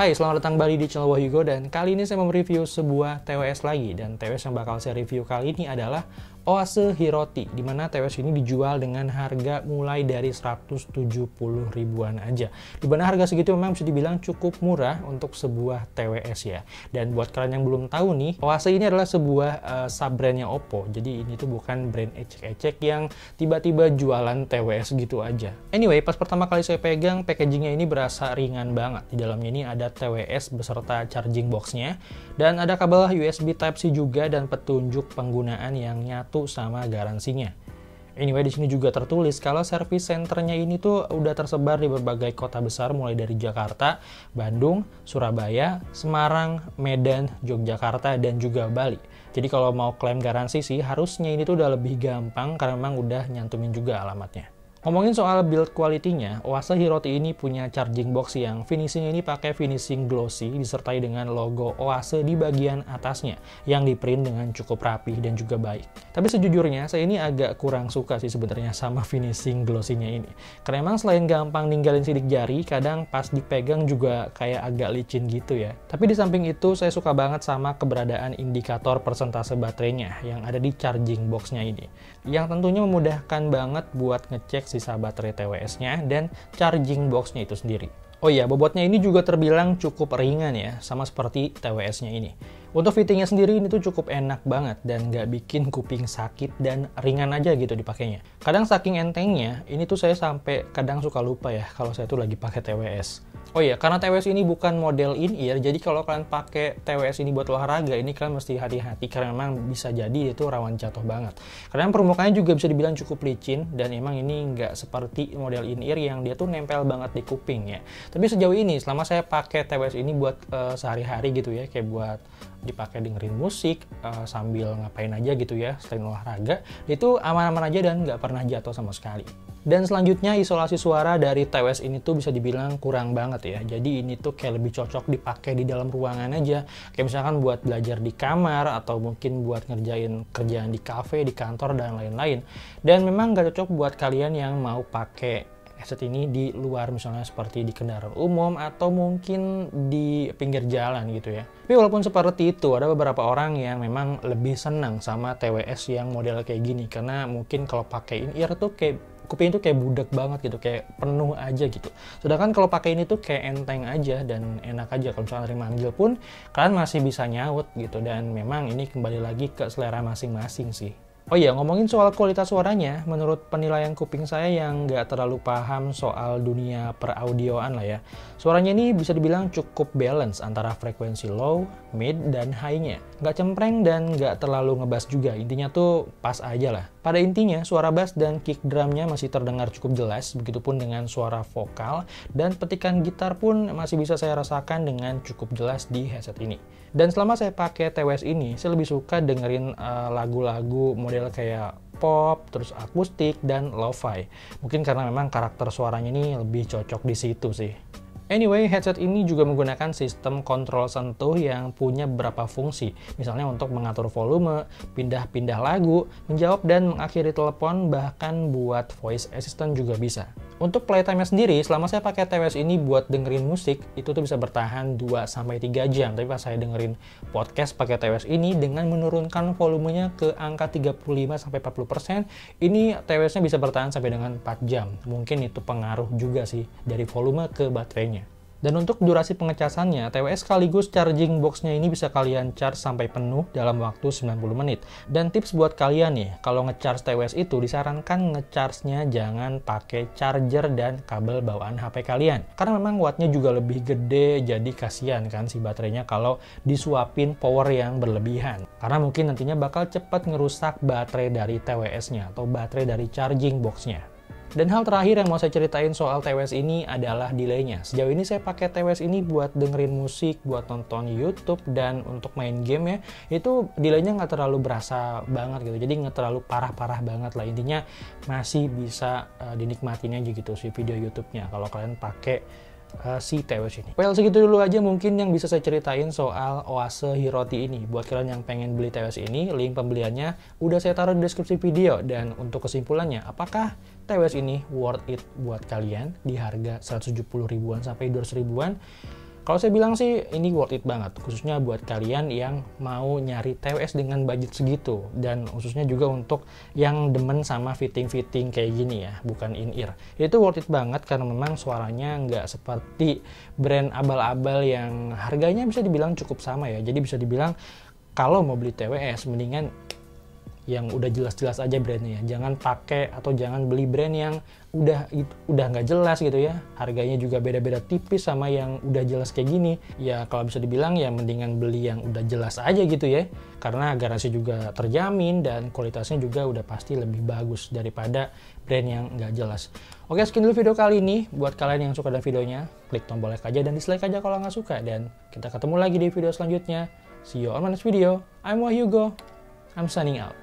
Hai, selamat datang kembali di channel Wahyugo, dan kali ini saya mau review sebuah TWS lagi. Dan TWS yang bakal saya review kali ini adalah Oase Hiroti, dimana TWS ini dijual dengan harga mulai dari 170 ribuan aja. Dimana harga segitu memang bisa dibilang cukup murah untuk sebuah TWS ya. Dan buat kalian yang belum tahu nih, Oase ini adalah sebuah sub-brandnya Oppo. Jadi ini tuh bukan brand ecek-ecek yang tiba-tiba jualan TWS gitu aja. Anyway, pas pertama kali saya pegang, packagingnya ini berasa ringan banget. Di dalamnya ini ada TWS beserta charging box-nya, dan ada kabel USB Type-C juga, dan petunjuk penggunaan yang nyata sama garansinya. Anyway, di sini juga tertulis kalau service centernya ini tuh udah tersebar di berbagai kota besar mulai dari Jakarta, Bandung, Surabaya, Semarang, Medan, Yogyakarta, dan juga Bali. Jadi kalau mau klaim garansi sih harusnya ini tuh udah lebih gampang karena memang udah nyantumin juga alamatnya. Ngomongin soal build quality-nya, Oase Hiroti ini punya charging box yang finishing ini pakai finishing glossy disertai dengan logo Oase di bagian atasnya yang di-print dengan cukup rapih dan juga baik. Tapi sejujurnya saya ini agak kurang suka sih sebenarnya sama finishing glossy-nya ini. Karena emang selain gampang ninggalin sidik jari, kadang pas dipegang juga kayak agak licin gitu ya. Tapi di samping itu saya suka banget sama keberadaan indikator persentase baterainya yang ada di charging box-nya ini. Yang tentunya memudahkan banget buat ngecek sisa baterai TWS-nya dan charging box-nya itu sendiri. Oh iya, bobotnya ini juga terbilang cukup ringan ya, sama seperti TWS-nya ini. Untuk fittingnya sendiri ini tuh cukup enak banget dan nggak bikin kuping sakit dan ringan aja gitu dipakainya. Kadang saking entengnya, ini tuh saya sampai kadang suka lupa ya kalau saya tuh lagi pakai TWS. Oh iya, karena TWS ini bukan model in-ear, jadi kalau kalian pakai TWS ini buat olahraga, ini kalian mesti hati-hati karena memang bisa jadi itu rawan jatuh banget. Karena permukaannya juga bisa dibilang cukup licin, dan emang ini nggak seperti model in-ear yang dia tuh nempel banget di kuping ya. Tapi sejauh ini, selama saya pakai TWS ini buat sehari-hari gitu ya, kayak buat dipakai dengerin musik, sambil ngapain aja gitu ya, selain olahraga, itu aman-aman aja dan nggak pernah jatuh sama sekali. Dan selanjutnya, isolasi suara dari TWS ini tuh bisa dibilang kurang banget ya. Jadi ini tuh kayak lebih cocok dipakai di dalam ruangan aja. Kayak misalkan buat belajar di kamar, atau mungkin buat ngerjain kerjaan di kafe, di kantor, dan lain-lain. Dan memang nggak cocok buat kalian yang mau pakai headset ini di luar, misalnya seperti di kendaraan umum atau mungkin di pinggir jalan gitu ya. Tapi walaupun seperti itu, ada beberapa orang yang memang lebih senang sama TWS yang model kayak gini, karena mungkin kalau pakai in-ear tuh kayak kuping itu kayak budak banget gitu, kayak penuh aja gitu. Sedangkan kalau pakai ini tuh kayak enteng aja dan enak aja. Kalau misalnya dari manggil pun kalian masih bisa nyaut gitu, dan memang ini kembali lagi ke selera masing-masing sih. Oh iya, ngomongin soal kualitas suaranya, menurut penilaian kuping saya yang nggak terlalu paham soal dunia peraudioan lah ya, suaranya ini bisa dibilang cukup balance antara frekuensi low, mid, dan high-nya. Nggak cempreng dan nggak terlalu ngebas juga, intinya tuh pas aja lah. Pada intinya, suara bass dan kick drumnya masih terdengar cukup jelas, begitupun dengan suara vokal, dan petikan gitar pun masih bisa saya rasakan dengan cukup jelas di headset ini. Dan selama saya pakai TWS ini, saya lebih suka dengerin lagu-lagu model kayak pop, terus akustik, dan lo-fi. Mungkin karena memang karakter suaranya ini lebih cocok di situ sih. Anyway, headset ini juga menggunakan sistem kontrol sentuh yang punya beberapa fungsi. Misalnya untuk mengatur volume, pindah-pindah lagu, menjawab dan mengakhiri telepon, bahkan buat voice assistant juga bisa. Untuk playtime-nya sendiri, selama saya pakai TWS ini buat dengerin musik, itu tuh bisa bertahan 2-3 jam. Tapi pas saya dengerin podcast pakai TWS ini, dengan menurunkan volumenya ke angka 35-40%, ini TWS-nya bisa bertahan sampai dengan 4 jam. Mungkin itu pengaruh juga sih dari volume ke baterainya. Dan untuk durasi pengecasannya, TWS sekaligus charging box-nya ini bisa kalian charge sampai penuh dalam waktu 90 menit. Dan tips buat kalian nih, kalau ngecharge TWS itu disarankan ngecharge-nya jangan pakai charger dan kabel bawaan HP kalian. Karena memang wattnya juga lebih gede, jadi kasihan kan si baterainya kalau disuapin power yang berlebihan. Karena mungkin nantinya bakal cepat ngerusak baterai dari TWS-nya atau baterai dari charging box-nya. Dan hal terakhir yang mau saya ceritain soal TWS ini adalah delay-nya. Sejauh ini saya pakai TWS ini buat dengerin musik, buat nonton YouTube, dan untuk main game ya, itu delay-nya nggak terlalu berasa banget gitu. Jadi nggak terlalu parah-parah banget lah. Intinya masih bisa dinikmatin aja gitu si video YouTube-nya kalau kalian pakai si TWS ini. Well, segitu dulu aja mungkin yang bisa saya ceritain soal Oase Hiroti ini. Buat kalian yang pengen beli TWS ini, link pembeliannya udah saya taruh di deskripsi video. Dan untuk kesimpulannya, apakah TWS ini worth it buat kalian di harga 170 ribuan sampai 200 ribuan? Kalau saya bilang sih ini worth it banget, khususnya buat kalian yang mau nyari TWS dengan budget segitu, dan khususnya juga untuk yang demen sama fitting-fitting kayak gini ya, bukan in-ear. Itu worth it banget karena memang suaranya nggak seperti brand abal-abal yang harganya bisa dibilang cukup sama ya. Jadi bisa dibilang kalau mau beli TWS mendingan yang udah jelas-jelas aja brandnya ya. Jangan pakai atau jangan beli brand yang udah nggak jelas gitu ya. Harganya juga beda-beda tipis sama yang udah jelas kayak gini. Ya kalau bisa dibilang ya mendingan beli yang udah jelas aja gitu ya. Karena garansi juga terjamin dan kualitasnya juga udah pasti lebih bagus daripada brand yang nggak jelas. Oke, sekian dulu video kali ini. Buat kalian yang suka dengan videonya, klik tombol like aja dan dislike aja kalau nggak suka. Dan kita ketemu lagi di video selanjutnya. See you on my next video. I'm Wahyugo. I'm signing out.